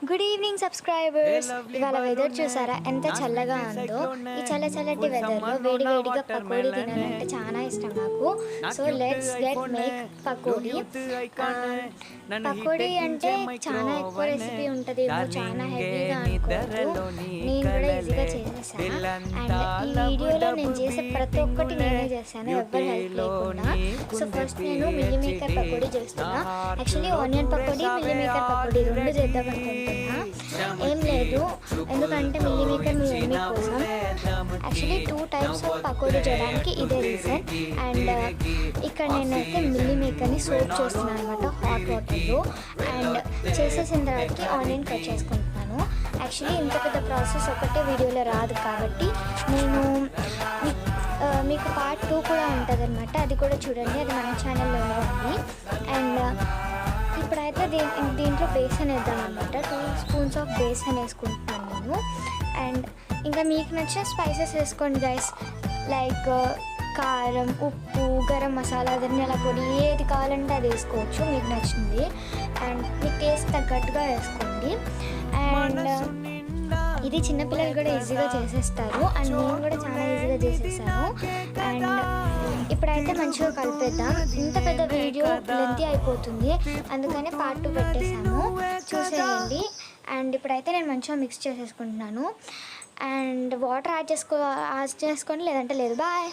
Good evening subscribers. ఇవాళ weather చూసారా ఎంత చల్లగా ఉందో. ఈ చల్లటి వెదర్లో వేడి వేడిగా పకోడీ తినాలంటే చాలా ఇష్టం నాకు. So let's get make pakodi. Pakodi అంటే చాలా ఎక్కువ రెసిపీ ఉంటుంది, చాలా హెవీగా అనుకోవద్దు. నేను కూడా ఈజీగా చేసేసాను. అండ్ ఈ వీడియోలో నేను చేసే ప్రతి ఒక్కటి నేనే చేశాను, ఎవ్వరు హెల్ప్ లేకుండా. సో ఫస్ట్ నేను మిల్లీ మేకర్ పకోడీ చేస్తున్నా. Actually onion pakodi, meal maker pakodi రెండు చేద్దాం అనుకుంటున్నా. ఏం లేదు, ఎందుకంటే మిల్లీ మేకర్ మీ మమ్మీ కోసం. యాక్చువల్లీ 2 టైప్స్ ఆఫ్ పకోడీ చేయడానికి ఇదే రీజన్. అండ్ ఇక్కడ నేనైతే మిల్లీ మేకర్ని సోప్ చేస్తున్నాను అనమాట హాట్ వాటర్లో. అండ్ చేసేసిన తర్వాతకి ఆనియన్ కట్ చేసుకుంటున్నాను. యాక్చువల్లీ ఇంత పెద్ద ప్రాసెస్ ఒకటే వీడియోలో రాదు కాబట్టి నేను మీకు పార్ట్ 2 కూడా ఉంటుంది అనమాట, అది కూడా చూడండి, అది మన ఛానల్లోనే ఉంది. అండ్ ఇప్పుడైతే దీంట్లో బేసన్ వేద్దాం అనమాట. 2 స్పూన్స్ ఆఫ్ బేసన్ వేసుకుంటున్నాను నేను. అండ్ ఇంకా మీకు నచ్చిన స్పైసెస్ వేసుకోండి గైస్, లైక్ కారం, ఉప్పు, గరం మసాలా, ధనియాల పొడి, ఏది కావాలంటే అది వేసుకోవచ్చు మీకు నచ్చింది. అండ్ మీకు టేస్ట్ తగ్గట్టుగా వేసుకోండి. అండ్ ఇది చిన్నపిల్లలు కూడా ఈజీగా చేసేస్తారు, అండ్ నేను కూడా చాలా ఈజీగా చేసేసాను. అండ్ ఇప్పుడైతే మంచిగా కలిపేద్దాం. ఇంత పెద్ద వీడియో లెంతీ అయిపోతుంది, అందుకనే పార్ట్ 2 పెట్టేశాను, చూసేయండి. అండ్ ఇప్పుడైతే నేను మంచిగా మిక్స్ చేసేసుకుంటున్నాను. అండ్ వాటర్ యాడ్ చేసుకోండి, లేదంటే లేదు. బాయ్.